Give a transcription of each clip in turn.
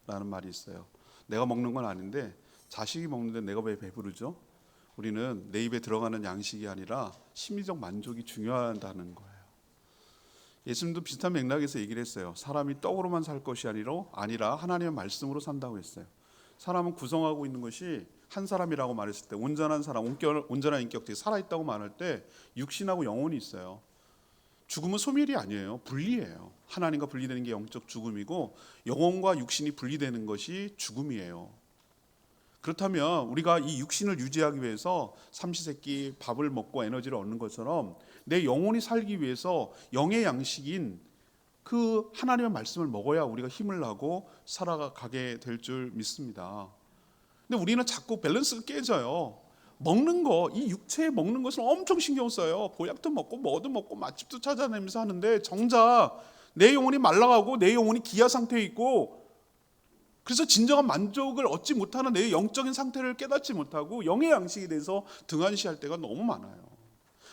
라는 말이 있어요. 내가 먹는 건 아닌데 자식이 먹는데 내가 왜 배부르죠? 우리는 내 입에 들어가는 양식이 아니라 심리적 만족이 중요하다는 거예요. 예수님도 비슷한 맥락에서 얘기를 했어요. 사람이 떡으로만 살 것이 아니라 하나님의 말씀으로 산다고 했어요. 사람은 구성하고 있는 것이 한 사람이라고 말했을 때 온전한 사람, 온전한 인격들이 살아있다고 말할 때 육신하고 영혼이 있어요. 죽음은 소멸이 아니에요. 분리예요. 하나님과 분리되는 게 영적 죽음이고 영혼과 육신이 분리되는 것이 죽음이에요. 그렇다면 우리가 이 육신을 유지하기 위해서 삼시세끼 밥을 먹고 에너지를 얻는 것처럼 내 영혼이 살기 위해서 영의 양식인 그 하나님의 말씀을 먹어야 우리가 힘을 나고 살아가게 될 줄 믿습니다. 근데 우리는 자꾸 밸런스가 깨져요. 먹는 거, 이 육체에 먹는 것을 엄청 신경 써요. 보약도 먹고 뭐도 먹고 맛집도 찾아내면서 하는데 정작 내 영혼이 말라가고 내 영혼이 기아 상태에 있고 그래서 진정한 만족을 얻지 못하는 내 영적인 상태를 깨닫지 못하고 영의 양식에 대해서 등한시할 때가 너무 많아요.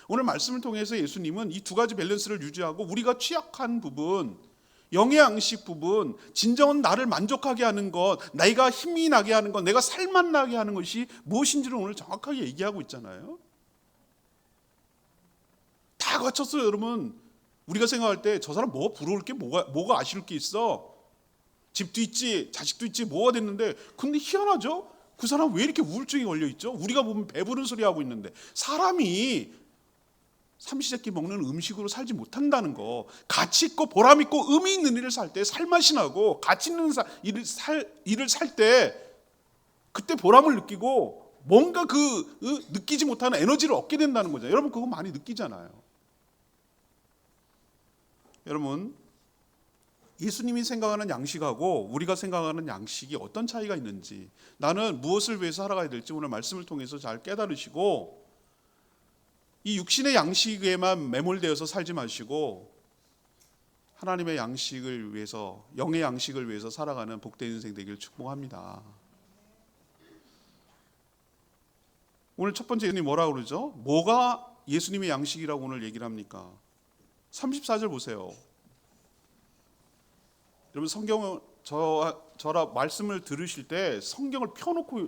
오늘 말씀을 통해서 예수님은 이 두 가지 밸런스를 유지하고 우리가 취약한 부분, 영의 양식 부분, 진정한 나를 만족하게 하는 것, 내가 힘이 나게 하는 것, 내가 살맛 나게 하는 것이 무엇인지를 오늘 정확하게 얘기하고 있잖아요. 다 갖췄어요. 여러분, 우리가 생각할 때 저 사람 뭐가 부러울 게 뭐가 아쉬울 게 있어. 집도 있지, 자식도 있지, 뭐가 됐는데, 근데 희한하죠? 그 사람 왜 이렇게 우울증이 걸려 있죠? 우리가 보면 배부른 소리 하고 있는데 사람이 삼시세끼 먹는 음식으로 살지 못한다는 거, 가치 있고 보람 있고 의미 있는 일을 살 때 살맛이 나고, 가치 있는 일을 살 때 그때 보람을 느끼고 뭔가 느끼지 못하는 에너지를 얻게 된다는 거죠. 여러분 그거 많이 느끼잖아요. 여러분, 예수님이 생각하는 양식하고 우리가 생각하는 양식이 어떤 차이가 있는지, 나는 무엇을 위해서 살아가야 될지 오늘 말씀을 통해서 잘 깨달으시고 이 육신의 양식에만 매몰되어서 살지 마시고 하나님의 양식을 위해서, 영의 양식을 위해서 살아가는 복된 인생 되기를 축복합니다. 오늘 첫 번째 예수님이 뭐라고 그러죠? 뭐가 예수님의 양식이라고 오늘 얘기를 합니까? 34절 보세요. 여러분 성경을 저라 말씀을 들으실 때 성경을 펴놓고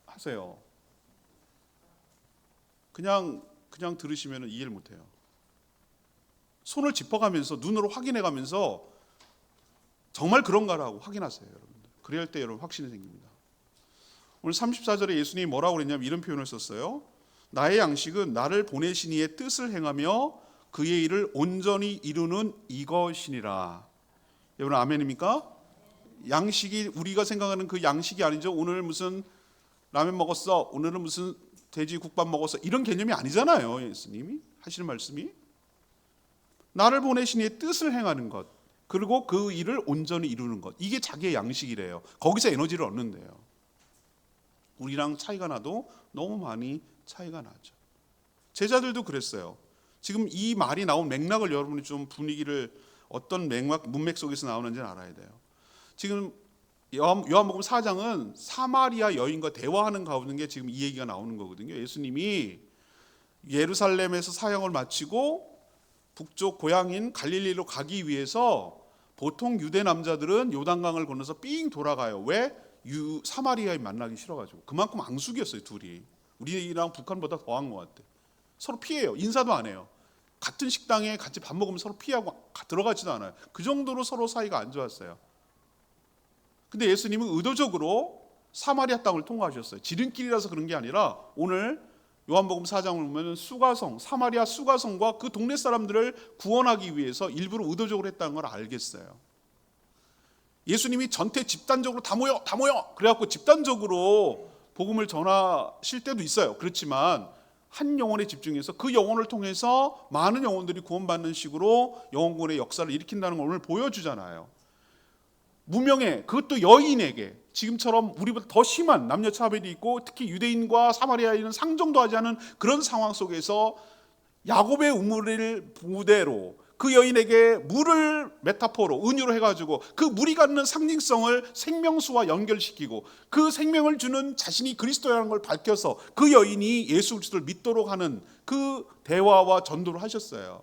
하세요. 그냥 들으시면 이해를 못해요. 손을 짚어가면서 눈으로 확인해가면서 정말 그런가라고 확인하세요. 여러분들. 그래야 할 때 여러분 확신이 생깁니다. 오늘 34절에 예수님이 뭐라고 그랬냐면 이런 표현을 썼어요. 나의 양식은 나를 보내신 이의 뜻을 행하며 그의 일을 온전히 이루는 이것이니라. 여러분 아멘입니까? 양식이 우리가 생각하는 그 양식이 아니죠. 오늘 무슨 라면 먹었어, 오늘은 무슨 돼지 국밥 먹었어, 이런 개념이 아니잖아요. 예수님이 하시는 말씀이 나를 보내신 이의 뜻을 행하는 것, 그리고 그 일을 온전히 이루는 것, 이게 자기의 양식이래요. 거기서 에너지를 얻는데요. 우리랑 차이가 나도 너무 많이 차이가 나죠. 제자들도 그랬어요. 지금 이 말이 나온 맥락을 여러분이 좀 분위기를 어떤 문맥 속에서 나오는지는 알아야 돼요. 지금 요한복음 4장은 사마리아 여인과 대화하는 가운데 지금 이 얘기가 나오는 거거든요. 예수님이 예루살렘에서 사역을 마치고 북쪽 고향인 갈릴리로 가기 위해서 보통 유대 남자들은 요단강을 건너서 삥 돌아가요. 왜? 사마리아인 만나기 싫어가지고. 그만큼 앙숙이었어요, 둘이. 우리랑 북한보다 더한 것 같아. 서로 피해요. 인사도 안 해요. 같은 식당에 같이 밥 먹으면 서로 피하고 들어가지도 않아요. 그 정도로 서로 사이가 안 좋았어요. 근데 예수님은 의도적으로 사마리아 땅을 통과하셨어요. 지름길이라서 그런 게 아니라 오늘 요한복음 4장을 보면 수가성, 사마리아 수가성과 그 동네 사람들을 구원하기 위해서 일부러 의도적으로 했다는 걸 알겠어요. 예수님이 전체 집단적으로 다 모여 그래갖고 집단적으로 복음을 전하실 때도 있어요. 그렇지만 한 영혼에 집중해서 그 영혼을 통해서 많은 영혼들이 구원받는 식으로 영혼구원의 역사를 일으킨다는 걸 오늘 보여주잖아요. 무명의, 그것도 여인에게, 지금처럼 우리보다 더 심한 남녀 차별이 있고 특히 유대인과 사마리아인은 상종도 하지 않은 그런 상황 속에서 야곱의 우물을 부대로 그 여인에게 물을 메타포로, 은유로 해가지고 그 물이 갖는 상징성을 생명수와 연결시키고 그 생명을 주는 자신이 그리스도라는 걸 밝혀서 그 여인이 예수 그리스도를 믿도록 하는 그 대화와 전도를 하셨어요.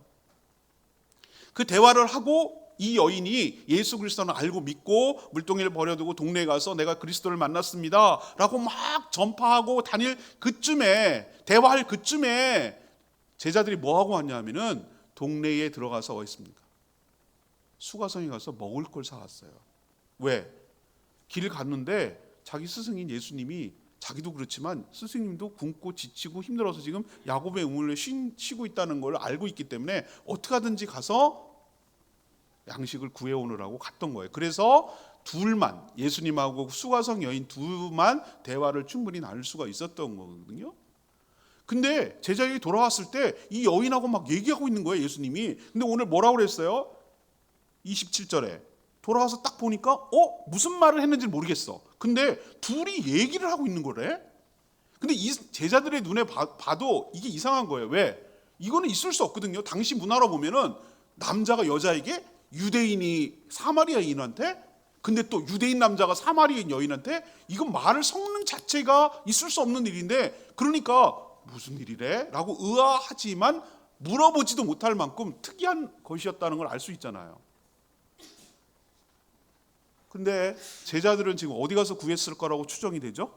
그 대화를 하고 이 여인이 예수 그리스도는 알고 믿고 물동이를 버려두고 동네에 가서 내가 그리스도를 만났습니다 라고 막 전파하고 다닐 그쯤에, 대화할 그쯤에 제자들이 뭐하고 왔냐면은 동네에 들어가서 뭐 했습니까? 수가성에 가서 먹을 걸 사왔어요. 왜? 길 갔는데 자기 스승인 예수님이, 자기도 그렇지만 스승님도 굶고 지치고 힘들어서 지금 야곱의 우물에 쉬고 있다는 걸 알고 있기 때문에 어떻게 하든지 가서 양식을 구해오느라고 갔던 거예요. 그래서 둘만, 예수님하고 수가성 여인 둘만 대화를 충분히 나눌 수가 있었던 거거든요. 근데 제자들이 돌아왔을 때 이 여인하고 막 얘기하고 있는 거예요, 예수님이. 근데 오늘 뭐라고 그랬어요? 27절에 돌아와서 딱 보니까 무슨 말을 했는지 모르겠어. 근데 둘이 얘기를 하고 있는 거래. 근데 이 제자들의 눈에 봐도 이게 이상한 거예요. 왜? 이거는 있을 수 없거든요. 당시 문화로 보면은 남자가 여자에게, 유대인이 사마리아인한테, 근데 또 유대인 남자가 사마리아인 여인한테, 이건 말을 섞는 자체가 있을 수 없는 일인데, 그러니까 무슨 일이래? 라고 의아하지만 물어보지도 못할 만큼 특이한 것이었다는 걸 알 수 있잖아요. 근데 제자들은 지금 어디 가서 구했을 거라고 추정이 되죠?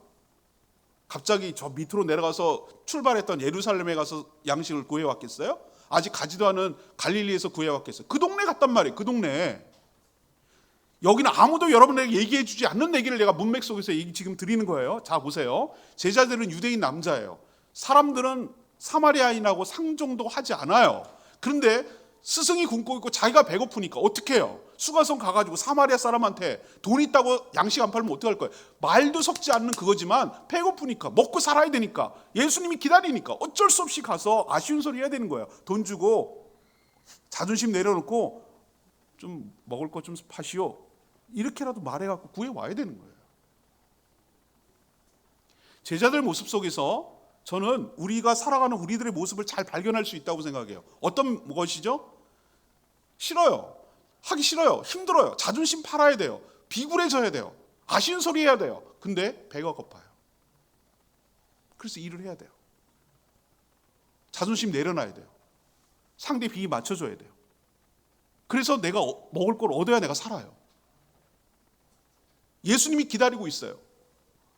갑자기 저 밑으로 내려가서 출발했던 예루살렘에 가서 양식을 구해왔겠어요? 아직 가지도 않은 갈릴리에서 구해왔겠어요? 그 동네 갔단 말이에요. 그 동네. 여기는 아무도 여러분에게 얘기해 주지 않는 얘기를 내가 문맥 속에서 지금 드리는 거예요. 자, 보세요. 제자들은 유대인 남자예요. 사람들은 사마리아인하고 상종도 하지 않아요. 그런데 스승이 굶고 있고 자기가 배고프니까 어떻게 해요? 수가성 가가지고 사마리아 사람한테 돈 있다고 양식 안 팔면 어떡할 거예요? 말도 섞지 않는 그거지만 배고프니까, 먹고 살아야 되니까, 예수님이 기다리니까 어쩔 수 없이 가서 아쉬운 소리 해야 되는 거예요. 돈 주고 자존심 내려놓고 좀 먹을 거 좀 파시오, 이렇게라도 말해갖고 구해와야 되는 거예요. 제자들 모습 속에서 저는 우리가 살아가는 우리들의 모습을 잘 발견할 수 있다고 생각해요. 어떤 것이죠? 싫어요. 하기 싫어요. 힘들어요. 자존심 팔아야 돼요. 비굴해져야 돼요. 아쉬운 소리 해야 돼요. 근데 배가 고파요. 그래서 일을 해야 돼요. 자존심 내려놔야 돼요. 상대 비위 맞춰줘야 돼요. 그래서 내가 먹을 걸 얻어야 내가 살아요. 예수님이 기다리고 있어요.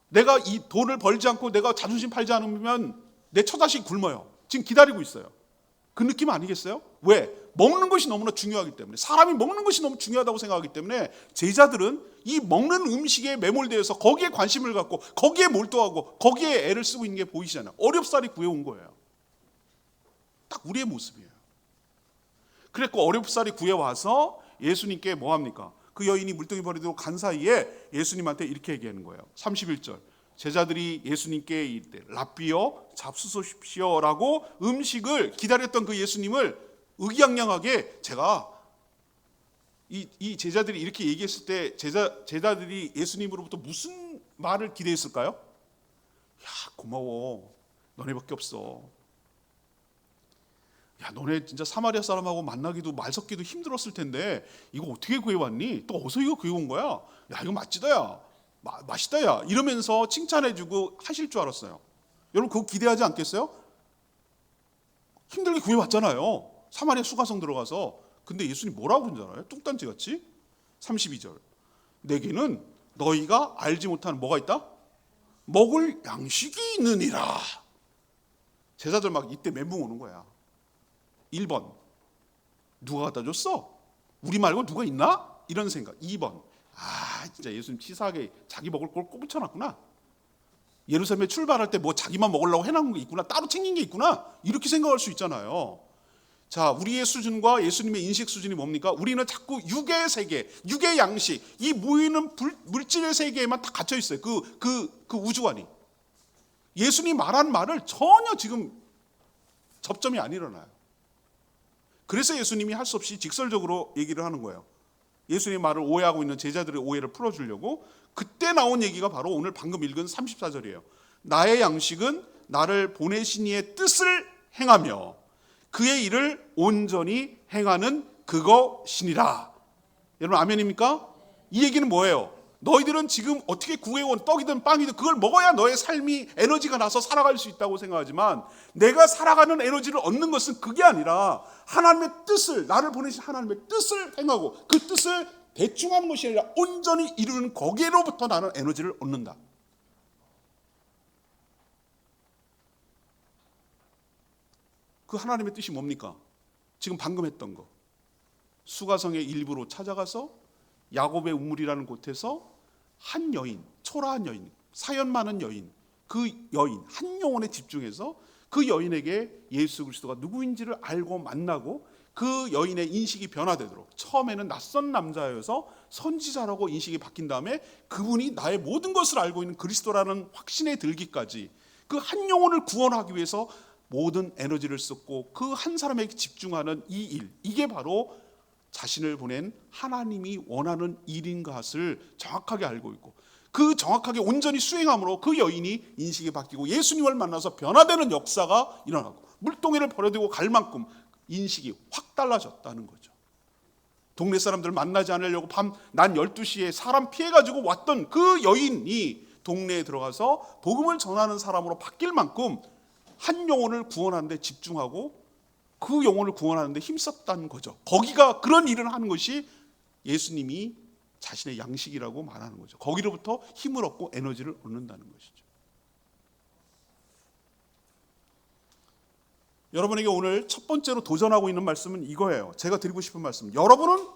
내가 이 돈을 벌지 않고 내가 자존심 팔지 않으면 내 처자식이 굶어요. 지금 기다리고 있어요. 그 느낌 아니겠어요? 왜? 먹는 것이 너무나 중요하기 때문에, 사람이 먹는 것이 너무 중요하다고 생각하기 때문에 제자들은 이 먹는 음식에 매몰되어서 거기에 관심을 갖고 거기에 몰두하고 거기에 애를 쓰고 있는 게 보이시잖아요. 어렵사리 구해온 거예요. 딱 우리의 모습이에요. 그랬고 어렵사리 구해와서 예수님께 뭐합니까? 그 여인이 물동이 버리도록 간 사이에 예수님한테 이렇게 얘기하는 거예요. 31절. 제자들이 예수님께 이르되 랍비여 잡수십시오라고 음식을 기다렸던 그 예수님을 의기양양하게, 제가 이 제자들이 이렇게 얘기했을 때 제자들이 예수님으로부터 무슨 말을 기대했을까요? 야, 고마워. 너네밖에 없어. 야, 너네 진짜 사마리아 사람하고 만나기도 말 섞기도 힘들었을 텐데 이거 어떻게 구해왔니? 또 어디서 이거 구해온 거야? 야, 이거 맛지다 야. 맛있다 야. 이러면서 칭찬해주고 하실 줄 알았어요. 여러분 그거 기대하지 않겠어요? 힘들게 구해왔잖아요. 사마리아 수가성 들어가서. 근데 예수님 뭐라고 그러는 줄 알아요? 뚱딴지같이 32절. 내게는 너희가 알지 못하는 뭐가 있다? 먹을 양식이 있느니라. 제자들 막 이때 멘붕 오는 거야. 1번 누가 갖다 줬어? 우리 말고 누가 있나? 이런 생각. 2번 진짜 예수님 치사하게 자기 먹을 걸 꼽붙여놨구나. 예루살렘에 출발할 때 뭐 자기만 먹으려고 해놓은 게 있구나, 따로 챙긴 게 있구나, 이렇게 생각할 수 있잖아요. 자, 우리의 수준과 예수님의 인식 수준이 뭡니까? 우리는 자꾸 육의 세계, 육의 양식, 이 모이는 물질의 세계에만 다 갇혀 있어요. 그 우주관이. 예수님 말한 말을 전혀 지금 접점이 안 일어나요. 그래서 예수님이 할 수 없이 직설적으로 얘기를 하는 거예요. 예수님의 말을 오해하고 있는 제자들의 오해를 풀어주려고. 그때 나온 얘기가 바로 오늘 방금 읽은 34절이에요. 나의 양식은 나를 보내신 이의 뜻을 행하며 그의 일을 온전히 행하는 그것이니라. 여러분 아멘입니까? 이 얘기는 뭐예요? 너희들은 지금 어떻게 구해온 떡이든 빵이든 그걸 먹어야 너의 삶이 에너지가 나서 살아갈 수 있다고 생각하지만, 내가 살아가는 에너지를 얻는 것은 그게 아니라 하나님의 뜻을, 나를 보내신 하나님의 뜻을 행하고 그 뜻을 대충 하는 것이 아니라 온전히 이루는 거기로부터 나는 에너지를 얻는다. 그 하나님의 뜻이 뭡니까? 지금 방금 했던 거. 수가성의 일부로 찾아가서 야곱의 우물이라는 곳에서 한 여인, 초라한 여인, 사연 많은 여인, 그 여인 한 영혼에 집중해서 그 여인에게 예수 그리스도가 누구인지를 알고 만나고 그 여인의 인식이 변화되도록, 처음에는 낯선 남자여서 선지자라고 인식이 바뀐 다음에 그분이 나의 모든 것을 알고 있는 그리스도라는 확신에 들기까지 그 한 영혼을 구원하기 위해서 모든 에너지를 썼고 그 한 사람에게 집중하는 이 일, 이게 바로 자신을 보낸 하나님이 원하는 일인 것을 정확하게 알고 있고, 그 정확하게 온전히 수행함으로 그 여인이 인식이 바뀌고 예수님을 만나서 변화되는 역사가 일어나고 물동이를 버려두고 갈 만큼 인식이 확 달라졌다는 거죠. 동네 사람들 만나지 않으려고 밤 난 12시에 사람 피해가지고 왔던 그 여인이 동네에 들어가서 복음을 전하는 사람으로 바뀔 만큼 한 영혼을 구원하는 데 집중하고 그 영혼을 구원하는 데 힘썼다는 거죠. 거기가 그런 일을 하는 것이 예수님이 자신의 양식이라고 말하는 거죠. 거기로부터 힘을 얻고 에너지를 얻는다는 것이죠. 여러분에게 오늘 첫 번째로 도전하고 있는 말씀은 이거예요. 제가 드리고 싶은 말씀. 여러분은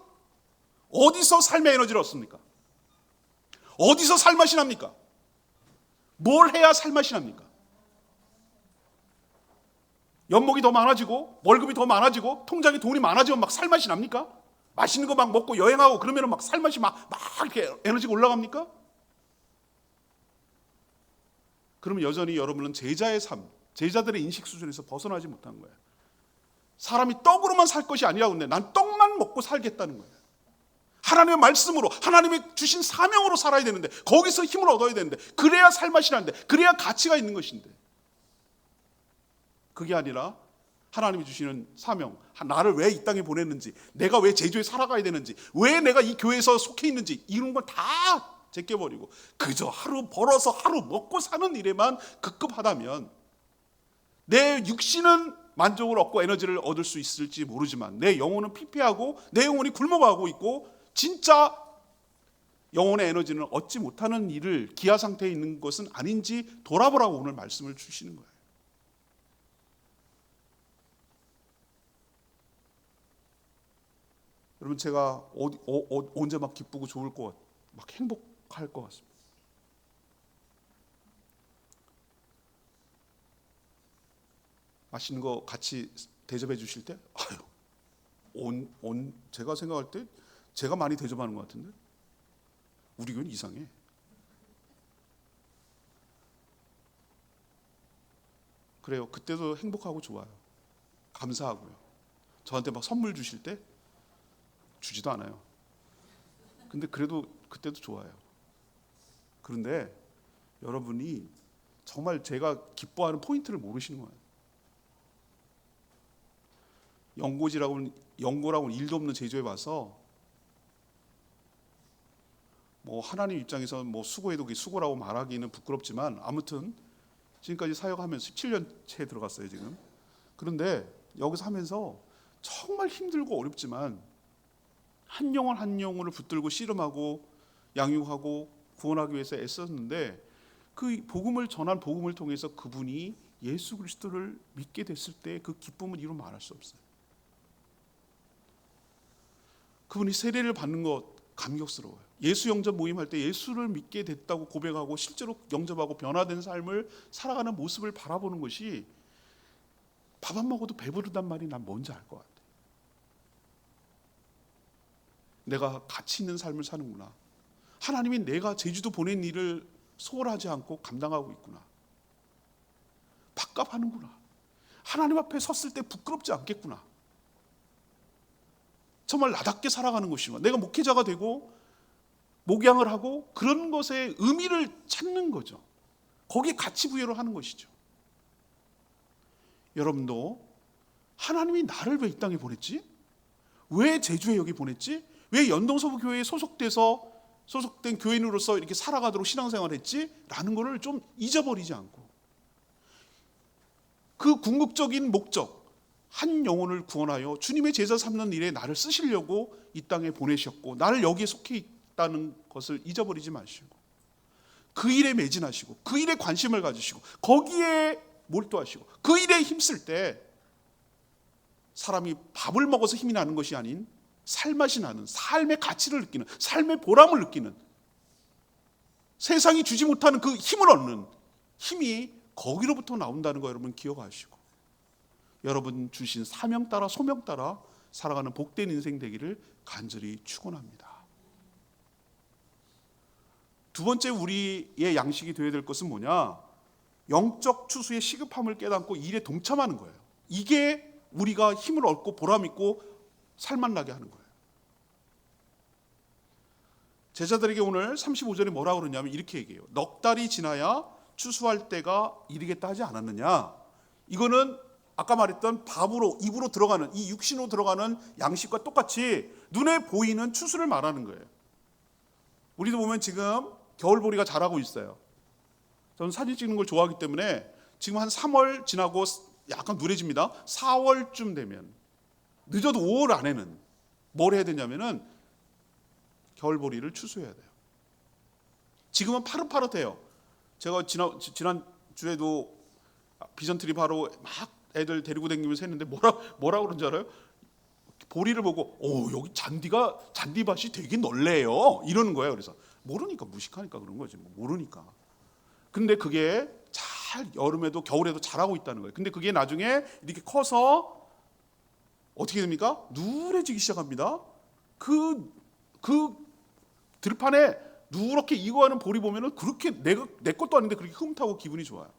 어디서 삶의 에너지를 얻습니까? 어디서 살맛이 납니까? 뭘 해야 살맛이 납니까? 연봉이 더 많아지고 월급이 더 많아지고 통장에 돈이 많아지면 막 살맛이 납니까? 맛있는 거 막 먹고 여행하고 그러면 막 살맛이 막 이렇게 에너지가 올라갑니까? 그러면 여전히 여러분은 제자의 삶, 제자들의 인식 수준에서 벗어나지 못한 거예요. 사람이 떡으로만 살 것이 아니라고 했는데 난 떡만 먹고 살겠다는 거예요. 하나님의 말씀으로, 하나님의 주신 사명으로 살아야 되는데, 거기서 힘을 얻어야 되는데, 그래야 살맛이 나는데, 그래야 가치가 있는 것인데, 그게 아니라 하나님이 주시는 사명, 나를 왜 이 땅에 보냈는지, 내가 왜 제주에 살아가야 되는지, 왜 내가 이 교회에서 속해 있는지, 이런 걸 다 제껴버리고 그저 하루 벌어서 하루 먹고 사는 일에만 급급하다면 내 육신은 만족을 얻고 에너지를 얻을 수 있을지 모르지만 내 영혼은 피폐하고 내 영혼이 굶어가고 있고 진짜 영혼의 에너지는 얻지 못하는 일을 기아 상태에 있는 것은 아닌지 돌아보라고 오늘 말씀을 주시는 거예요. 여러분, 제가 언제 막 기쁘고 좋을 것 같아요. 막 행복할 것 같습니다. 맛있는 거 같이 대접해 주실 때, 제가 생각할 때 제가 많이 대접하는 것 같은데 우리 교회는 이상해. 그래요. 그때도 행복하고 좋아요. 감사하고요. 저한테 막 선물 주실 때 주지도 않아요. 근데 그래도 그때도 좋아요. 그런데 여러분이 정말 제가 기뻐하는 포인트를 모르시는 거예요. 연고라고는 일도 없는 제주에 와서 뭐 하나님 입장에서 뭐 수고해도 수고라고 말하기는 부끄럽지만 아무튼 지금까지 사역하면서 17년째 들어갔어요 지금. 그런데 여기서 하면서 정말 힘들고 어렵지만 한 영혼 한 영혼을 붙들고 씨름하고 양육하고 구원하기 위해서 애썼는데, 그 복음을 전한 복음을 통해서 그분이 예수 그리스도를 믿게 됐을 때 그 기쁨은 이루 말할 수 없어요. 그분이 세례를 받는 것 감격스러워요. 예수 영접 모임할 때 예수를 믿게 됐다고 고백하고 실제로 영접하고 변화된 삶을 살아가는 모습을 바라보는 것이 밥 안 먹어도 배부르단 말이 난 뭔지 알 것 같아요. 내가 가치 있는 삶을 사는구나. 하나님이 내가 제주도 보낸 일을 소홀하지 않고 감당하고 있구나. 밥값하는구나. 하나님 앞에 섰을 때 부끄럽지 않겠구나. 정말 나답게 살아가는 것이구나. 내가 목회자가 되고 목양을 하고 그런 것에 의미를 찾는 거죠. 거기에 가치 부여를 하는 것이죠. 여러분도 하나님이 나를 왜 이 땅에 보냈지? 왜 제주에 여기 보냈지? 왜 연동서부 교회에 소속돼서 소속된 교인으로서 이렇게 살아가도록 신앙생활을 했지라는 것을 좀 잊어버리지 않고 그 궁극적인 목적, 한 영혼을 구원하여 주님의 제자 삼는 일에 나를 쓰시려고 이 땅에 보내셨고 나를 여기에 속해 있다는 것을 잊어버리지 마시고 그 일에 매진하시고 그 일에 관심을 가지시고 거기에 몰두하시고 그 일에 힘쓸 때 사람이 밥을 먹어서 힘이 나는 것이 아닌 살맛이 나는 삶의 가치를 느끼는 삶의 보람을 느끼는 세상이 주지 못하는 그 힘을 얻는 힘이 거기로부터 나온다는 거 여러분 기억하시고 여러분 주신 사명 따라 소명 따라 살아가는 복된 인생 되기를 간절히 축원합니다. 두 번째 우리의 양식이 되어야 될 것은 뭐냐? 영적 추수의 시급함을 깨닫고 일에 동참하는 거예요. 이게 우리가 힘을 얻고 보람 있고 살맛 나게 하는 거예요. 제자들에게 오늘 35절에 뭐라고 그러냐면 이렇게 얘기해요. 넉 달이 지나야 추수할 때가 이르겠다 하지 않았느냐? 이거는 아까 말했던 밥으로 입으로 들어가는 이 육신으로 들어가는 양식과 똑같이 눈에 보이는 추수를 말하는 거예요. 우리도 보면 지금 겨울보리가 자라고 있어요. 저는 사진 찍는 걸 좋아하기 때문에 지금 한 3월 지나고 약간 누래집니다. 4월쯤 되면 늦어도 5월 안에는 뭘 해야 되냐면은 겨울보리를 추수해야 돼요. 지금은 파릇파릇해요. 제가 지난 주에도 비전 트립 하러 막 애들 데리고 다니면서 했는데 뭐라 그런지 알아요? 보리를 보고 여기 잔디밭이 되게 넓네요 이러는 거예요. 그래서 모르니까 무식하니까 그런 거지 모르니까. 근데 그게 잘 여름에도 겨울에도 자라고 있다는 거예요. 근데 그게 나중에 이렇게 커서 어떻게 됩니까? 누래지기 시작합니다. 그 들판에 누렇게 익어가는 보리 보면은 그렇게 내 것도 아닌데 그렇게 흐뭇하고 기분이 좋아요.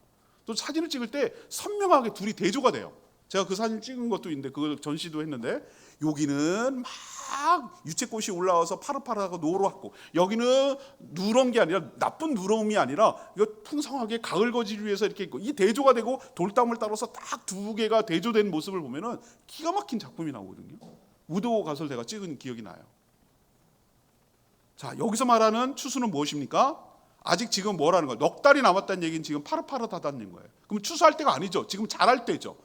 또 사진을 찍을 때 선명하게 둘이 대조가 돼요. 제가 그 사진 찍은 것도 있는데 그걸 전시도 했는데 여기는 막 유채꽃이 올라와서 파릇파릇하고 노랗고 여기는 누런 게 아니라 나쁜 누러움이 아니라 이거 풍성하게 가을 거지를 위해서 이렇게 있고 이 대조가 되고 돌담을 따라서 딱 두 개가 대조된 모습을 보면은 기가 막힌 작품이 나오거든요. 우도 가서 제가 찍은 기억이 나요. 자, 여기서 말하는 추수는 무엇입니까? 아직 지금 뭐라는 거예요? 넉 달이 남았다는 얘기는 지금 파릇파릇하다는 거예요. 그럼 추수할 때가 아니죠. 지금 자랄 때죠.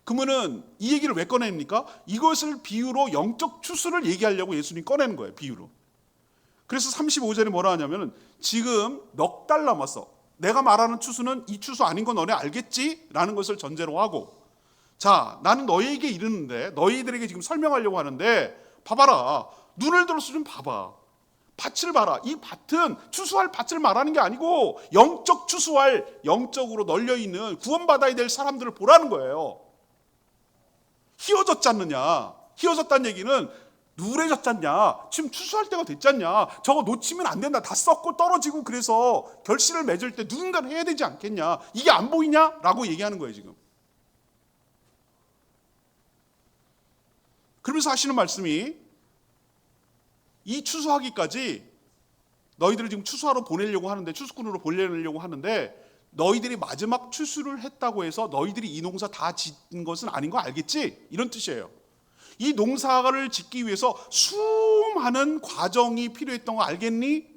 그러면은 이 얘기를 왜 꺼냅니까? 이것을 비유로 영적 추수를 얘기하려고 예수님 꺼내는 거예요. 비유로. 그래서 35절에 뭐라 하냐면은 지금 넉 달 남았어. 내가 말하는 추수는 이 추수 아닌 거 너네 알겠지? 라는 것을 전제로 하고 자, 나는 너희에게 이르는데 너희들에게 지금 설명하려고 하는데 봐봐라. 눈을 들어서 좀 봐봐. 밭을 봐라. 이 밭은 추수할 밭을 말하는 게 아니고 영적 추수할 영적으로 널려있는 구원받아야 될 사람들을 보라는 거예요. 희어졌지 않느냐. 희어졌다는 얘기는 누래졌지 않냐. 지금 추수할 때가 됐지 않냐. 저거 놓치면 안 된다. 다 썩고 떨어지고 그래서 결실을 맺을 때 누군가는 해야 되지 않겠냐. 이게 안 보이냐? 라고 얘기하는 거예요 지금. 그러면서 하시는 말씀이 이 추수하기까지 너희들을 지금 추수하러 보내려고 하는데 추수꾼으로 보내려고 하는데 너희들이 마지막 추수를 했다고 해서 너희들이 이 농사 다 짓는 것은 아닌 거 알겠지? 이런 뜻이에요. 이 농사를 짓기 위해서 수많은 과정이 필요했던 거 알겠니?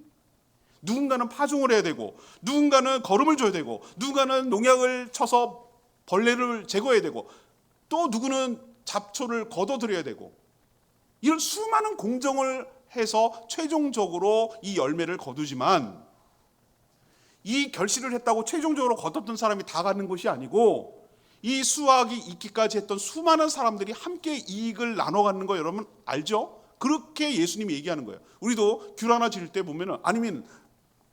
누군가는 파종을 해야 되고 누군가는 거름을 줘야 되고 누군가는 농약을 쳐서 벌레를 제거해야 되고 또 누구는 잡초를 걷어들여야 되고 이런 수많은 공정을 해서 최종적으로 이 열매를 거두지만 이 결실을 했다고 최종적으로 거뒀던 사람이 다 갖는 것이 아니고 이 수확이 있기까지 했던 수많은 사람들이 함께 이익을 나눠 갖는 거 여러분 알죠? 그렇게 예수님이 얘기하는 거예요. 우리도 귤 하나 지을 때 보면은 아니면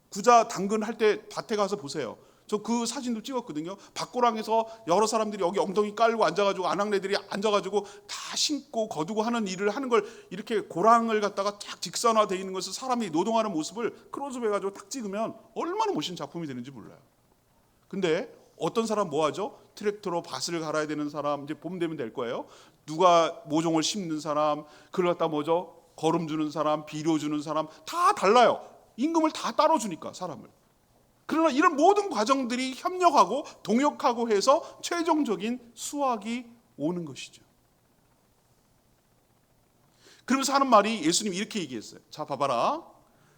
구자 당근 할 때 밭에 가서 보세요. 저 그 사진도 찍었거든요. 밭고랑에서 여러 사람들이 여기 엉덩이 깔고 앉아가지고 아낙네들이 앉아가지고 다 심고 거두고 하는 일을 하는 걸 이렇게 고랑을 갖다가 쫙 직선화되어 있는 것을 사람이 노동하는 모습을 크로즈업 해가지고 딱 찍으면 얼마나 멋있는 작품이 되는지 몰라요. 근데 어떤 사람 뭐 하죠? 트랙터로 밭을 갈아야 되는 사람 이제 봄 되면 될 거예요. 누가 모종을 심는 사람, 그걸 갖다 뭐죠? 거름 주는 사람, 비료 주는 사람 다 달라요. 임금을 다 따로 주니까 사람을. 그러나 이런 모든 과정들이 협력하고 동역하고 해서 최종적인 수확이 오는 것이죠. 그러면서 하는 말이 예수님이 이렇게 얘기했어요. 자, 봐봐라.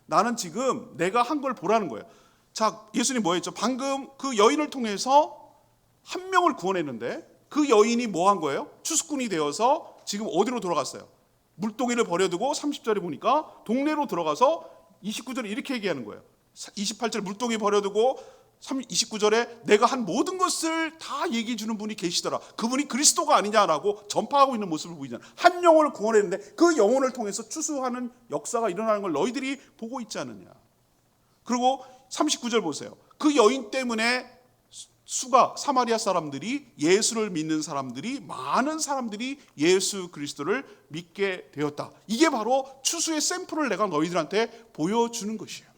나는 지금 내가 한 걸 보라는 거예요. 자, 예수님 뭐 했죠? 방금 그 여인을 통해서 한 명을 구원했는데 그 여인이 뭐 한 거예요? 추수꾼이 되어서 지금 어디로 돌아갔어요? 물동이를 버려두고 30절에 보니까 동네로 들어가서 29절에 이렇게 얘기하는 거예요. 28절 물동이 버려두고 29절에 내가 한 모든 것을 다 얘기해 주는 분이 계시더라. 그분이 그리스도가 아니냐라고 전파하고 있는 모습을 보이잖아. 한 영혼을 구원했는데 그 영혼을 통해서 추수하는 역사가 일어나는 걸 너희들이 보고 있지 않느냐. 그리고 39절 보세요. 그 여인 때문에 수가 사마리아 사람들이 예수를 믿는 사람들이 많은 사람들이 예수 그리스도를 믿게 되었다. 이게 바로 추수의 샘플을 내가 너희들한테 보여주는 것이에요.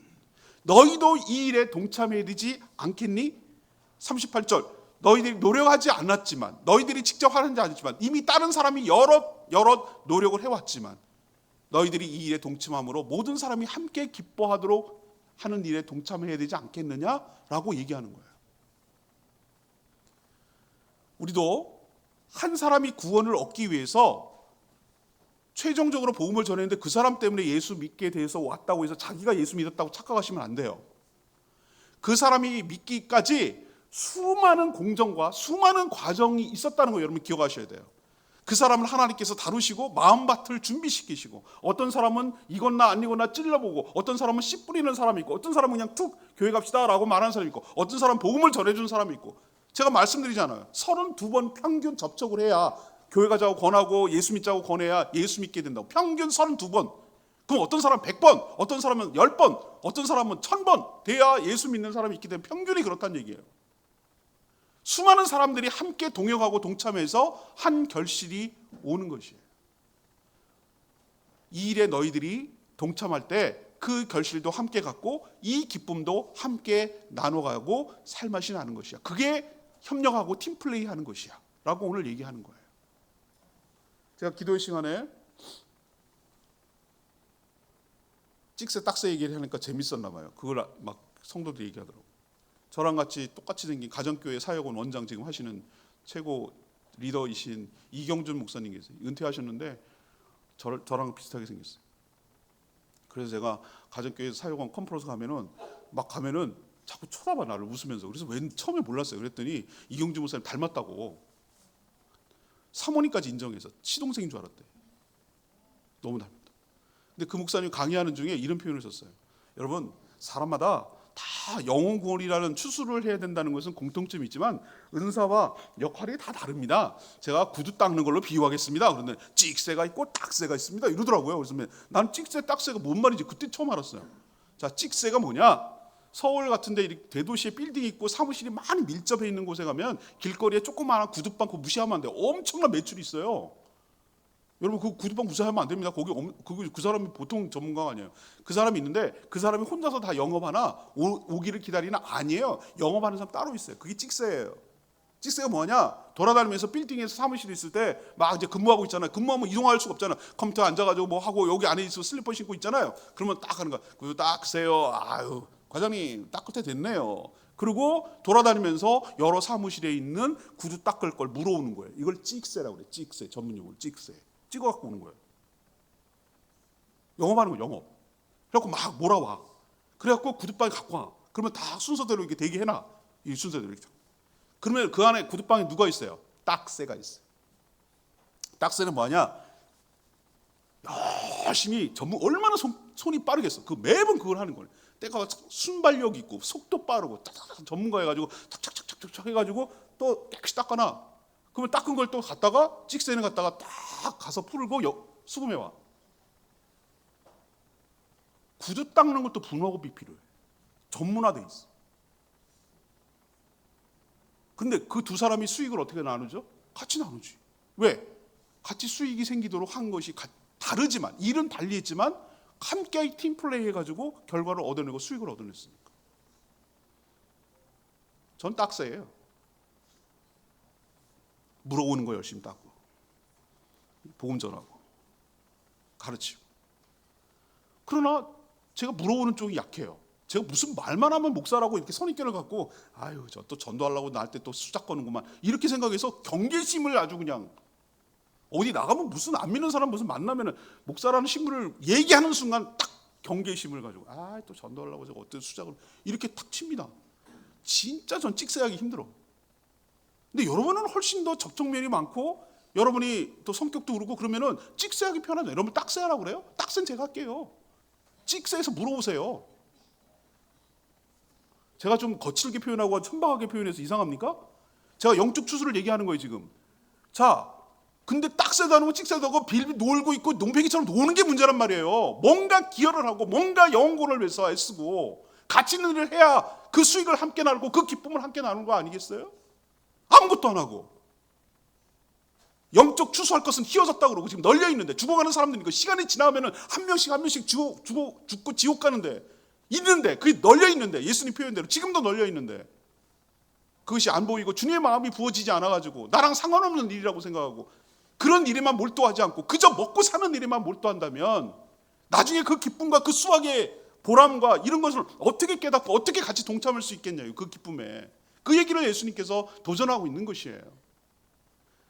너희도 이 일에 동참해야 되지 않겠니? 38절 너희들이 노력하지 않았지만 너희들이 직접 하는지 않았지만 이미 다른 사람이 여러 노력을 해왔지만 너희들이 이 일에 동참함으로 모든 사람이 함께 기뻐하도록 하는 일에 동참해야 되지 않겠느냐라고 얘기하는 거예요. 우리도 한 사람이 구원을 얻기 위해서 최종적으로 복음을 전했는데 그 사람 때문에 예수 믿게 돼서 왔다고 해서 자기가 예수 믿었다고 착각하시면 안 돼요. 그 사람이 믿기까지 수많은 공정과 수많은 과정이 있었다는 거 여러분 기억하셔야 돼요. 그 사람을 하나님께서 다루시고 마음밭을 준비시키시고 어떤 사람은 이건나 아니거나 찔러보고 어떤 사람은 씨 뿌리는 사람이 있고 어떤 사람은 그냥 툭 교회 갑시다 라고 말하는 사람이 있고 어떤 사람은 복음을 전해주는 사람이 있고 제가 말씀드리잖아요. 32번 평균 접촉을 해야 교회 가자고 권하고 예수 믿자고 권해야 예수 믿게 된다고. 평균 32번. 그럼 어떤 사람은 100번, 어떤 사람은 10번, 어떤 사람은 1000번 돼야 예수 믿는 사람이 있기 때문에 평균이 그렇다는 얘기예요. 수많은 사람들이 함께 동역하고 동참해서 한 결실이 오는 것이에요. 이 일에 너희들이 동참할 때 그 결실도 함께 갖고 이 기쁨도 함께 나눠가고 살맛이 나는 것이야. 그게 협력하고 팀플레이 하는 것이야 라고 오늘 얘기하는 거예요. 제가 기도의 시간에 찍새 딱새 얘기를 하니까 재밌었나 봐요. 그걸 막 성도들이 얘기하더라고요. 저랑 같이 똑같이 생긴 가정교회 사역원 원장 지금 하시는 최고 리더이신 이경준 목사님 계세요. 은퇴하셨는데 저랑 비슷하게 생겼어요. 그래서 제가 가정교회 사역원 컨퍼런스 가면은 자꾸 쳐다봐 나를 웃으면서. 그래서 처음에 몰랐어요. 그랬더니 이경준 목사님 닮았다고 사모님까지 인정해서 시동생인 줄 알았대. 너무 닮았다. 근데 그 목사님 강의하는 중에 이런 표현을 썼어요. 여러분 사람마다 다 영혼 구원이라는 추수를 해야 된다는 것은 공통점이 있지만 은사와 역할이 다 다릅니다. 제가 구두 닦는 걸로 비유하겠습니다. 그런데 찍새가 있고 딱새가 있습니다. 이러더라고요. 그래서 난 찍새 딱새가 뭔 말인지 그때 처음 알았어요. 자, 찍새가 뭐냐? 서울 같은데 대도시에 빌딩이 있고 사무실이 많이 밀접해 있는 곳에 가면 길거리에 조그마한 구두방 그거 무시하면 안 돼요. 엄청난 매출이 있어요. 여러분 그 구두방 무시하면 안 됩니다. 거기 그 사람이 보통 전문가가 아니에요. 그 사람이 있는데 그 사람이 혼자서 다 영업하나 오기를 기다리나 아니에요. 영업하는 사람 따로 있어요. 그게 찍새예요. 찍새가 뭐냐? 돌아다니면서 빌딩에서 사무실에 있을 때 막 이제 근무하고 있잖아요. 근무하면 이동할 수가 없잖아요. 컴퓨터 앉아가지고 뭐 하고 여기 안에 있어 슬리퍼 신고 있잖아요. 그러면 딱 하는 거야. 구두 닦으세요. 아유 과장님 닦을 때 됐네요. 그리고 돌아다니면서 여러 사무실에 있는 구두 닦을 걸 물어오는 거예요. 이걸 찍새라고 그래. 찍새 전문 용어로 찍새. 찍어갖고 오는 거예요. 영업하는 거예요. 영업. 그래갖고 막 몰아와. 그래갖고 구두방에 갖고 와. 그러면 다 순서대로 이렇게 대기해놔. 이 순서대로 이렇게. 그러면 그 안에 구두방에 누가 있어요? 딱새가 있어요. 딱새는 뭐냐? 열심히 얼마나 손이 빠르겠어. 그 매번 그걸 하는 거예요. 때가 순발력 있고 속도 빠르고 탁탁탁 전문가 해가지고 탁탁탁탁 해가지고 또 깨끗이 닦아놔. 그러면 닦은 걸 또 갖다가 찍새는 갖다가 딱 가서 풀고 수금해 와. 구두 닦는 것도 분업이 필요해. 전문화돼 있어. 근데 그 두 사람이 수익을 어떻게 나누죠? 같이 나누지. 왜? 같이 수익이 생기도록 한 것이 다르지만 일은 달리 했지만 함께 팀플레이 해가지고 결과를 얻어내고 수익을 얻어냈으니까. 전 딱새예요. 물어오는 거 열심히 닦고 복음 전하고 가르치고. 그러나 제가 물어오는 쪽이 약해요. 제가 무슨 말만 하면 목사라고 이렇게 선입견을 갖고 아유 저 또 전도하려고 나한테 또 수작 거는구만 이렇게 생각해서 경계심을 아주 그냥 어디 나가면 무슨 안 믿는 사람 무슨 만나면은 목사라는 신분을 얘기하는 순간 딱 경계심을 가지고 또 전도하려고 저거 어떤 수작을 이렇게 탁 칩니다. 진짜 전 찍새하기 힘들어. 근데 여러분은 훨씬 더 접촉면이 많고 여러분이 또 성격도 그렇고 그러면은 찍새하기 편하죠. 여러분 딱새하라고 그래요? 딱새는 제가 할게요. 찍새에서 물어보세요. 제가 좀 거칠게 표현하고 천박하게 표현해서 이상합니까? 제가 영적 추수를 얘기하는 거예요 지금. 자, 근데 딱새도 안 하고 찍새도 하고 빌빌 놀고 있고 농팽이처럼 노는 게 문제란 말이에요. 뭔가 기여를 하고 뭔가 영혼을 위해서 애쓰고 가치 있는 일을 해야 그 수익을 함께 나누고 그 기쁨을 함께 나누는 거 아니겠어요? 아무것도 안 하고 영적 추수할 것은 휘어졌다 그러고 지금 널려 있는데 죽어가는 사람들이니까 시간이 지나면은 한 명씩 죽고 지옥 가는데 있는데 그게 널려 있는데 예수님 표현대로 지금도 널려 있는데 그것이 안 보이고 주님의 마음이 부어지지 않아가지고 나랑 상관없는 일이라고 생각하고 그런 일에만 몰두하지 않고 그저 먹고 사는 일에만 몰두한다면 나중에 그 기쁨과 그 수확의 보람과 이런 것을 어떻게 깨닫고 어떻게 같이 동참할 수 있겠냐요. 그 기쁨에. 그 얘기를 예수님께서 도전하고 있는 것이에요.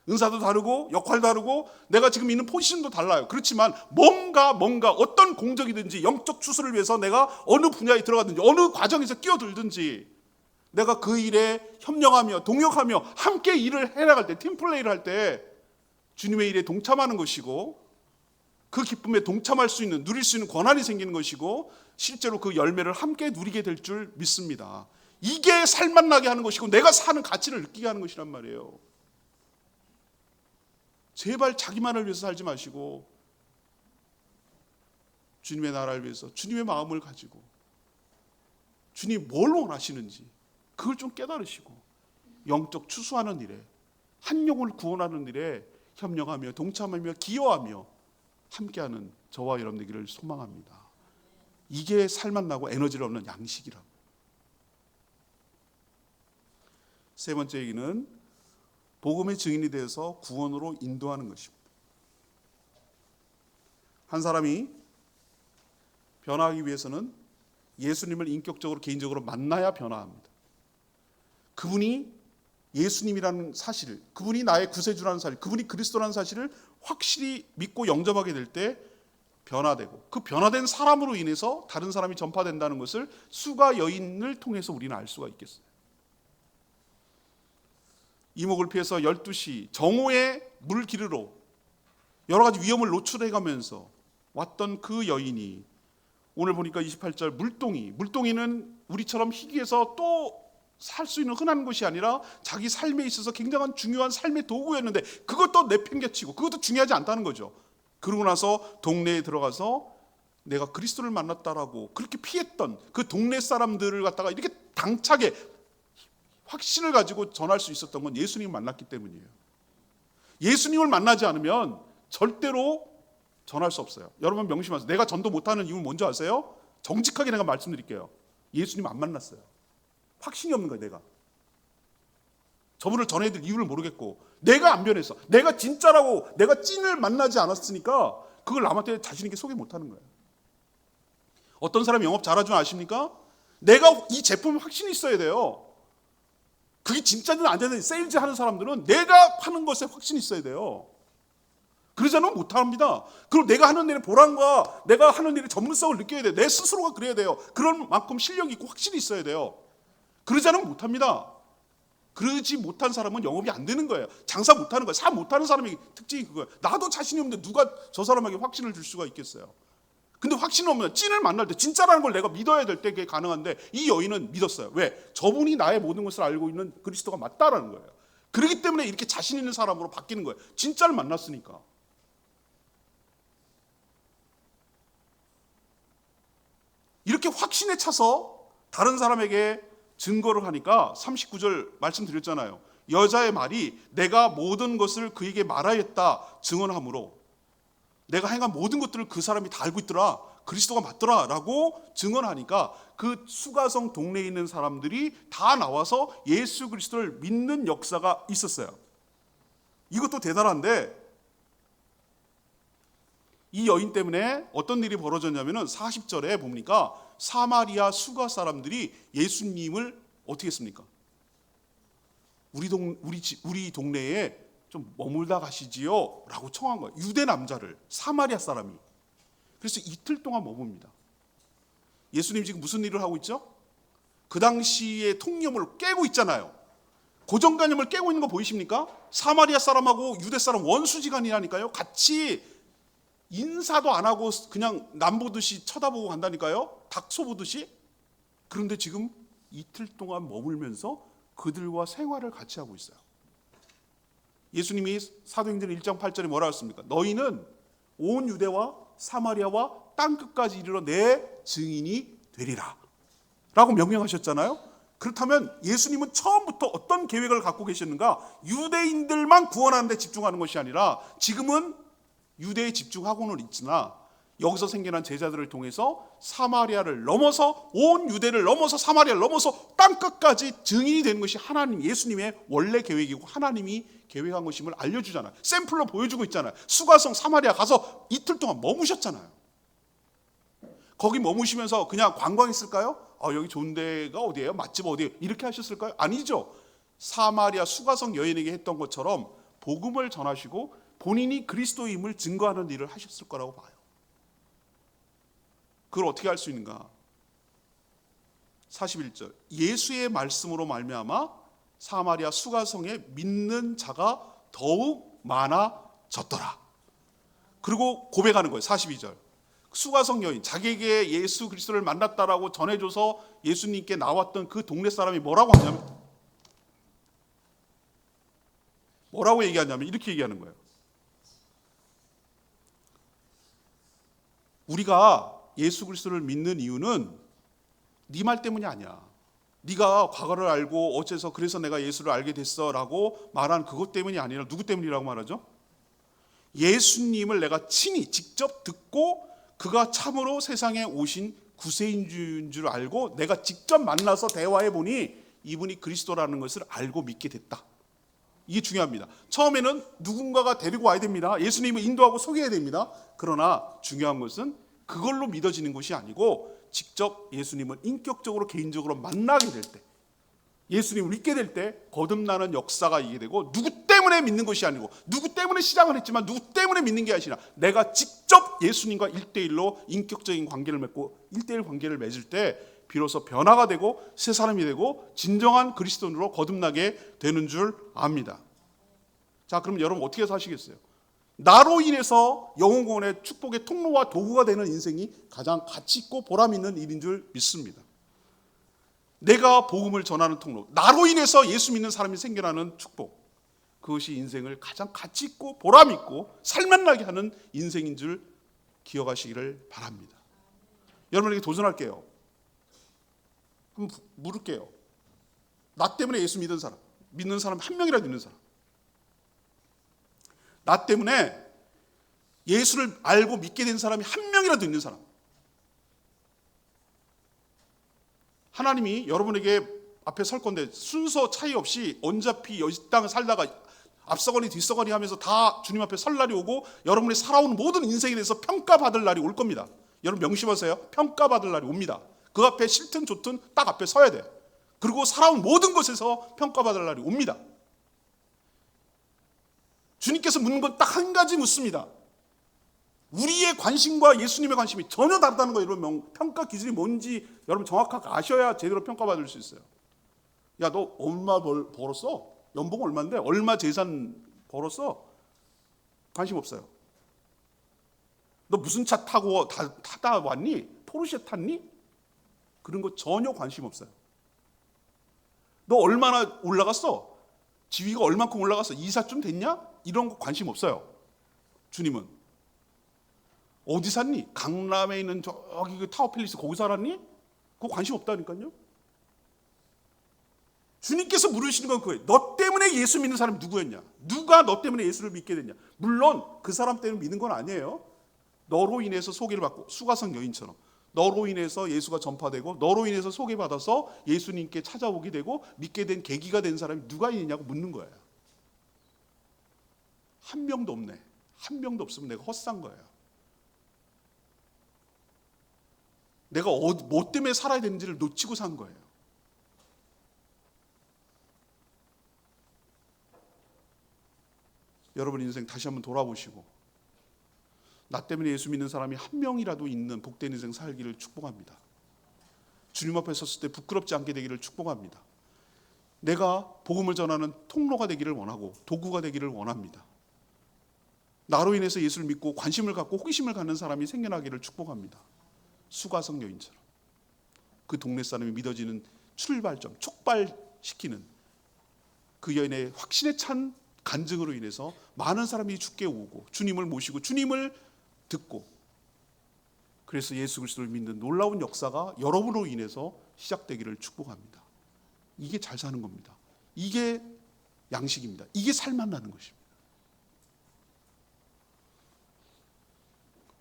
은사도 다르고 역할도 다르고 내가 지금 있는 포지션도 달라요. 그렇지만 뭔가 어떤 공적이든지 영적 추수를 위해서 내가 어느 분야에 들어가든지 어느 과정에서 끼어들든지 내가 그 일에 협력하며 동역하며 함께 일을 해나갈 때 팀플레이를 할 때 주님의 일에 동참하는 것이고 그 기쁨에 동참할 수 있는 누릴 수 있는 권한이 생기는 것이고 실제로 그 열매를 함께 누리게 될 줄 믿습니다. 이게 살맛나게 하는 것이고 내가 사는 가치를 느끼게 하는 것이란 말이에요. 제발 자기만을 위해서 살지 마시고 주님의 나라를 위해서 주님의 마음을 가지고 주님이 뭘 원하시는지 그걸 좀 깨달으시고 영적 추수하는 일에 한 영혼을 구원하는 일에 협력하며 동참하며 기여하며 함께하는 저와 여러분 되기를 소망합니다. 이게 살맛나고 에너지를 얻는 양식이라고. 세 번째 얘기는 복음의 증인이 되어서 구원으로 인도하는 것입니다. 한 사람이 변화하기 위해서는 예수님을 인격적으로 개인적으로 만나야 변화합니다. 그분이 예수님이라는 사실을, 그분이 나의 구세주라는 사실, 그분이 그리스도라는 사실을 확실히 믿고 영접하게 될 때 변화되고 그 변화된 사람으로 인해서 다른 사람이 전파된다는 것을 수가 여인을 통해서 우리는 알 수가 있겠어요. 이목을 피해서 12시 정오의 물 기르러 여러 가지 위험을 노출해가면서 왔던 그 여인이 오늘 보니까 28절 물동이는 우리처럼 희귀해서 또 살 수 있는 흔한 것이 아니라 자기 삶에 있어서 굉장한 중요한 삶의 도구였는데 그것도 내팽개치고 그것도 중요하지 않다는 거죠. 그러고 나서 동네에 들어가서 내가 그리스도를 만났다라고 그렇게 피했던 그 동네 사람들을 갖다가 이렇게 당차게 확신을 가지고 전할 수 있었던 건 예수님을 만났기 때문이에요. 예수님을 만나지 않으면 절대로 전할 수 없어요. 여러분 명심하세요. 내가 전도 못하는 이유는 뭔지 아세요? 정직하게 내가 말씀드릴게요. 예수님 안 만났어요. 확신이 없는 거예요. 내가 저분을 전해드릴 이유를 모르겠고 내가 안 변해서 내가 진짜라고 내가 찐을 만나지 않았으니까 그걸 남한테 자신 있게 소개 못하는 거예요. 어떤 사람이 영업 잘하지 아십니까? 내가 이 제품에 확신이 있어야 돼요. 그게 진짜는 안 되는 세일즈 하는 사람들은 내가 파는 것에 확신이 있어야 돼요. 그러지 않으면 못합니다. 그리고 내가 하는 일의 보람과 내가 하는 일의 전문성을 느껴야 돼요. 내 스스로가 그래야 돼요. 그런 만큼 실력이 있고 확신이 있어야 돼요. 그러지 않으면 못합니다. 그러지 못한 사람은 영업이 안 되는 거예요. 장사 못하는 거예요. 사업 못하는 사람의 특징이 그거예요. 나도 자신이 없는데 누가 저 사람에게 확신을 줄 수가 있겠어요. 근데 확신이 없으면 찐을 만날 때 진짜라는 걸 내가 믿어야 될 때 그게 가능한데 이 여인은 믿었어요. 왜? 저분이 나의 모든 것을 알고 있는 그리스도가 맞다라는 거예요. 그렇기 때문에 이렇게 자신 있는 사람으로 바뀌는 거예요. 진짜를 만났으니까. 이렇게 확신에 차서 다른 사람에게 증거를 하니까 39절 말씀드렸잖아요. 여자의 말이 내가 모든 것을 그에게 말하였다 증언함으로 내가 행한 모든 것들을 그 사람이 다 알고 있더라. 그리스도가 맞더라 라고 증언하니까 그 수가성 동네에 있는 사람들이 다 나와서 예수 그리스도를 믿는 역사가 있었어요. 이것도 대단한데 이 여인 때문에 어떤 일이 벌어졌냐면 40절에 보니까 사마리아 수가 사람들이 예수님을 어떻게 했습니까? 우리 동네에 좀 머물다 가시지요 라고 청한 거예요. 유대 남자를 사마리아 사람이. 그래서 이틀 동안 머뭅니다. 예수님 지금 무슨 일을 하고 있죠? 그 당시의 통념을 깨고 있잖아요. 고정관념을 깨고 있는 거 보이십니까? 사마리아 사람하고 유대 사람 원수지간이라니까요. 같이 인사도 안 하고 그냥 남보듯이 쳐다보고 간다니까요. 닥소 보듯이. 그런데 지금 이틀 동안 머물면서 그들과 생활을 같이 하고 있어요. 예수님이 사도행전 1장 8절에 뭐라 했습니까? 너희는 온 유대와 사마리아와 땅끝까지 이르러 내 증인이 되리라 라고 명령하셨잖아요. 그렇다면 예수님은 처음부터 어떤 계획을 갖고 계셨는가? 유대인들만 구원하는 데 집중하는 것이 아니라 지금은 유대에 집중하고는 있으나 여기서 생겨난 제자들을 통해서 사마리아를 넘어서 온 유대를 넘어서 사마리아를 넘어서 땅끝까지 증인이 되는 것이 하나님 예수님의 원래 계획이고 하나님이 계획한 것임을 알려주잖아요. 샘플로 보여주고 있잖아요. 수가성 사마리아 가서 이틀 동안 머무셨잖아요. 거기 머무시면서 그냥 관광했을까요? 여기 좋은 데가 어디예요? 맛집 어디예요? 이렇게 하셨을까요? 아니죠. 사마리아 수가성 여인에게 했던 것처럼 복음을 전하시고 본인이 그리스도임을 증거하는 일을 하셨을 거라고 봐요. 그걸 어떻게 할 수 있는가? 41절 예수의 말씀으로 말미암아 사마리아 수가성에 믿는 자가 더욱 많아졌더라. 그리고 고백하는 거예요. 42절 수가성 여인 자기에게 예수 그리스도를 만났다라고 전해줘서 예수님께 나왔던 그 동네 사람이 뭐라고 얘기하냐면 이렇게 얘기하는 거예요. 우리가 예수 그리스도를 믿는 이유는 네 말 때문이 아니야. 네가 과거를 알고 어째서 그래서 내가 예수를 알게 됐어라고 말한 그것 때문이 아니라 누구 때문이라고 말하죠? 예수님을 내가 친히 직접 듣고 그가 참으로 세상에 오신 구세주인 줄 알고 내가 직접 만나서 대화해 보니 이분이 그리스도라는 것을 알고 믿게 됐다. 이게 중요합니다. 처음에는 누군가가 데리고 와야 됩니다. 예수님을 인도하고 소개해야 됩니다. 그러나 중요한 것은 그걸로 믿어지는 것이 아니고 직접 예수님을 인격적으로 개인적으로 만나게 될 때, 예수님을 믿게 될 때 거듭나는 역사가 있게 되고 누구 때문에 믿는 것이 아니고 누구 때문에 시작을 했지만 누구 때문에 믿는 게 아니라 내가 직접 예수님과 1대1로 인격적인 관계를 맺고 1대1 관계를 맺을 때 비로소 변화가 되고 새 사람이 되고 진정한 그리스도인으로 거듭나게 되는 줄 압니다. 자, 그럼 여러분 어떻게 사시겠어요? 나로 인해서 영혼구원의 축복의 통로와 도구가 되는 인생이 가장 가치 있고 보람 있는 일인 줄 믿습니다. 내가 복음을 전하는 통로, 나로 인해서 예수 믿는 사람이 생겨나는 축복, 그것이 인생을 가장 가치 있고 보람 있고 살맛나게 하는 인생인 줄 기억하시기를 바랍니다. 여러분에게 도전할게요. 한번 물을게요. 나 때문에 예수 믿는 사람 한 명이라도 있는 사람, 나 때문에 예수를 알고 믿게 된 사람이 한 명이라도 있는 사람, 하나님이 여러분에게 앞에 설 건데 순서 차이 없이 언자피 이 땅을 살다가 앞서거니 뒤서거니 하면서 다 주님 앞에 설 날이 오고 여러분이 살아온 모든 인생에 대해서 평가받을 날이 올 겁니다. 여러분 명심하세요. 평가받을 날이 옵니다. 그 앞에 싫든 좋든 딱 앞에 서야 돼. 그리고 살아온 모든 것에서 평가받을 날이 옵니다. 주님께서 묻는 건 딱 한 가지 묻습니다. 우리의 관심과 예수님의 관심이 전혀 다르다는 거예요. 여러분 평가 기준이 뭔지 여러분 정확하게 아셔야 제대로 평가받을 수 있어요. 야, 너 얼마 벌었어? 연봉 얼마인데? 얼마 재산 벌었어? 관심 없어요. 너 무슨 차 타고 타다 왔니? 포르쉐 탔니? 그런 거 전혀 관심 없어요. 너 얼마나 올라갔어? 지위가 얼만큼 올라갔어? 이사 좀 됐냐? 이런 거 관심 없어요. 주님은 어디 살니? 강남에 있는 저기 그 타워팰리스 거기 살았니? 그거 관심 없다니까요. 주님께서 물으시는 건 그거예요. 너 때문에 예수 믿는 사람이 누구였냐? 누가 너 때문에 예수를 믿게 됐냐? 물론 그 사람 때문에 믿는 건 아니에요. 너로 인해서 소개를 받고 수가성 여인처럼 너로 인해서 예수가 전파되고 너로 인해서 소개받아서 예수님께 찾아오게 되고 믿게 된 계기가 된 사람이 누가 있느냐고 묻는 거예요. 한 명도 없네. 한 명도 없으면 내가 헛산 거예요. 내가 뭐 때문에 살아야 되는지를 놓치고 산 거예요. 여러분 인생 다시 한번 돌아보시고 나 때문에 예수 믿는 사람이 한 명이라도 있는 복된 인생 살기를 축복합니다. 주님 앞에 섰을 때 부끄럽지 않게 되기를 축복합니다. 내가 복음을 전하는 통로가 되기를 원하고 도구가 되기를 원합니다. 나로 인해서 예수를 믿고 관심을 갖고 호기심을 갖는 사람이 생겨나기를 축복합니다. 수가성 여인처럼 그 동네 사람이 믿어지는 출발점, 촉발시키는 그 여인의 확신에 찬 간증으로 인해서 많은 사람이 주께 오고 주님을 모시고 주님을 듣고, 그래서 예수 그리스도를 믿는 놀라운 역사가 여러분으로 인해서 시작되기를 축복합니다. 이게 잘 사는 겁니다. 이게 양식입니다. 이게 살만나는 것입니다.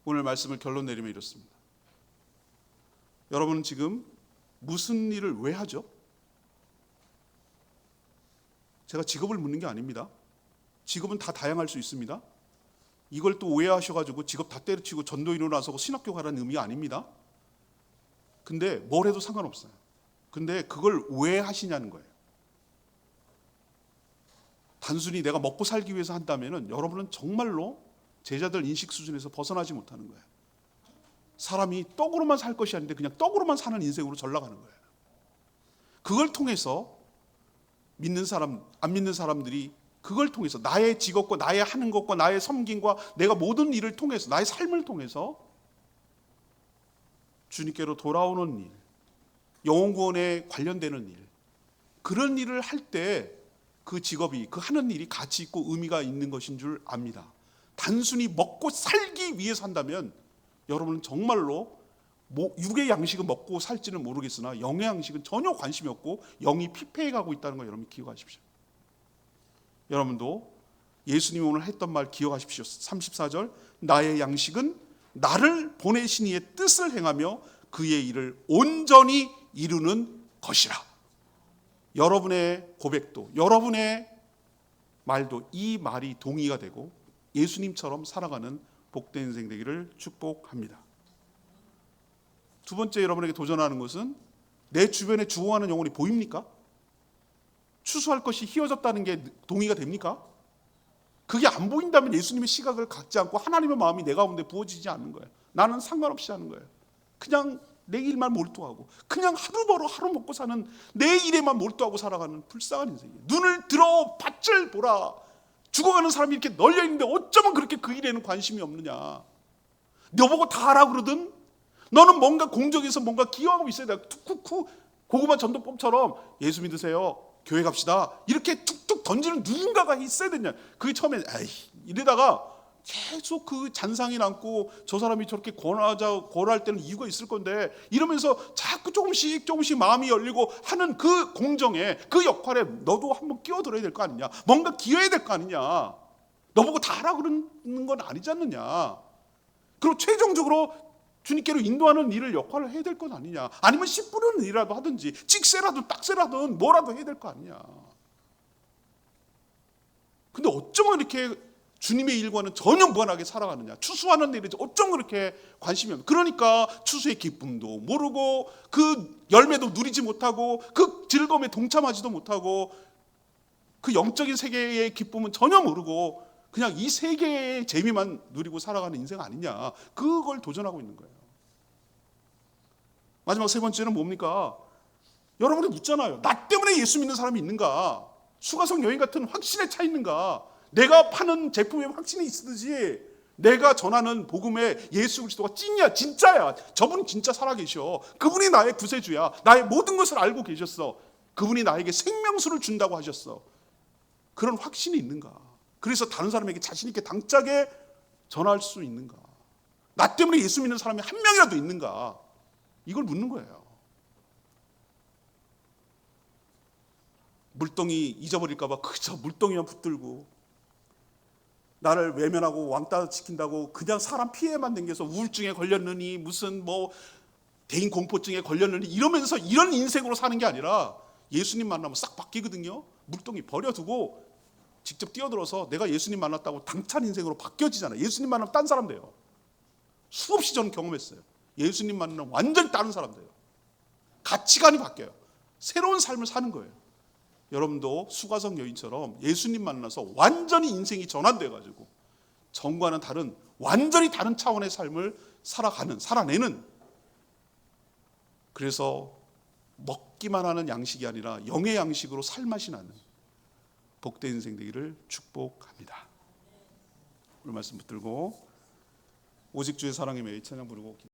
오늘 말씀을 결론 내리면 이렇습니다. 여러분은 지금 무슨 일을 왜 하죠? 제가 직업을 묻는 게 아닙니다. 직업은 다 다양할 수 있습니다. 이걸 또 오해하셔가지고 직업 다 때려치고 전도인으로 나서고 신학교 가라는 의미가 아닙니다. 근데 뭘 해도 상관없어요. 근데 그걸 왜 하시냐는 거예요. 단순히 내가 먹고 살기 위해서 한다면 여러분은 정말로 제자들 인식 수준에서 벗어나지 못하는 거예요. 사람이 떡으로만 살 것이 아닌데 그냥 떡으로만 사는 인생으로 전락하는 거예요. 그걸 통해서 믿는 사람, 안 믿는 사람들이 그걸 통해서 나의 직업과 나의 하는 것과 나의 섬김과 내가 모든 일을 통해서, 나의 삶을 통해서 주님께로 돌아오는 일, 영혼 구원에 관련되는 일, 그런 일을 할 때 그 직업이, 그 하는 일이 가치 있고 의미가 있는 것인 줄 압니다. 단순히 먹고 살기 위해서 한다면 여러분은 정말로 육의 양식은 먹고 살지는 모르겠으나 영의 양식은 전혀 관심이 없고 영이 피폐해가고 있다는 걸 여러분 기억하십시오. 여러분도 예수님이 오늘 했던 말 기억하십시오. 34절, 나의 양식은 나를 보내신 이의 뜻을 행하며 그의 일을 온전히 이루는 것이라. 여러분의 고백도, 여러분의 말도 이 말이 동의가 되고 예수님처럼 살아가는 복된 인생 되기를 축복합니다. 두 번째 여러분에게 도전하는 것은, 내 주변에 죽어가는 영혼이 보입니까? 추수할 것이 희어졌다는 게 동의가 됩니까? 그게 안 보인다면 예수님의 시각을 갖지 않고 하나님의 마음이 내 가운데 부어지지 않는 거예요. 나는 상관없이 하는 거예요. 그냥 내 일만 몰두하고 그냥 하루 벌어 하루 먹고 사는 내 일에만 몰두하고 살아가는 불쌍한 인생이에요. 눈을 들어 밭을 보라. 죽어가는 사람이 이렇게 널려 있는데 어쩌면 그렇게 그 일에는 관심이 없느냐. 너보고 다 하라 그러든 너는 뭔가 공적에서 뭔가 기여하고 있어야 돼. 툭툭 고구마 전도법처럼 예수 믿으세요, 교회 갑시다, 이렇게 툭툭 던지는 누군가가 있어야 되냐. 그게 처음에 이러다가 계속 그 잔상이 남고 저 사람이 저렇게 권할 때는 이유가 있을 건데 이러면서 자꾸 조금씩 마음이 열리고 하는 그 공정에, 그 역할에 너도 한번 끼어들어야 될 거 아니냐. 뭔가 기여해야 될 거 아니냐. 너보고 다 하라 그러는 건 아니지 않느냐. 그리고 최종적으로 주님께로 인도하는 일을, 역할을 해야 될 건 아니냐. 아니면 씨 뿌리는 일이라도 하든지 찍새라든 딱새라든 뭐라도 해야 될 거 아니냐. 근데 어쩌면 이렇게 주님의 일과는 전혀 무관하게 살아가느냐. 추수하는 일에 어쩜 그렇게 관심이 없냐. 그러니까 추수의 기쁨도 모르고 그 열매도 누리지 못하고 그 즐거움에 동참하지도 못하고 그 영적인 세계의 기쁨은 전혀 모르고 그냥 이 세계의 재미만 누리고 살아가는 인생 아니냐. 그걸 도전하고 있는 거예요. 마지막 세 번째는 뭡니까? 여러분이 묻잖아요. 나 때문에 예수 믿는 사람이 있는가? 수가성 여인 같은 확신에 차 있는가? 내가 파는 제품에 확신이 있으듯이 내가 전하는 복음에 예수 그리스도가 찐이야, 진짜야. 저분은 진짜 살아계셔. 그분이 나의 구세주야. 나의 모든 것을 알고 계셨어. 그분이 나에게 생명수를 준다고 하셨어. 그런 확신이 있는가? 그래서 다른 사람에게 자신 있게 당차게 전할 수 있는가? 나 때문에 예수 믿는 사람이 한 명이라도 있는가? 이걸 묻는 거예요. 물동이 잊어버릴까 봐 그저 물동이만 붙들고 나를 외면하고 왕따 시킨다고 그냥 사람 피해만 당겨서 우울증에 걸렸느니 무슨 뭐 대인 공포증에 걸렸느니 이러면서 이런 인생으로 사는 게 아니라 예수님 만나면 싹 바뀌거든요. 물동이 버려두고 직접 뛰어들어서 내가 예수님 만났다고 당찬 인생으로 바뀌어지잖아요. 예수님 만나면 딴 사람 돼요. 수없이 저는 경험했어요. 예수님 만나면 완전히 다른 사람 돼요. 가치관이 바뀌어요. 새로운 삶을 사는 거예요. 여러분도 수가성 여인처럼 예수님 만나서 완전히 인생이 전환돼가지고 전과는 다른, 완전히 다른 차원의 삶을 살아내는, 그래서 먹기만 하는 양식이 아니라 영의 양식으로 살맛이 나는 복된 인생 되기를 축복합니다. 오늘 말씀 붙들고 오직 주의 사랑에 매일 찬양 부르고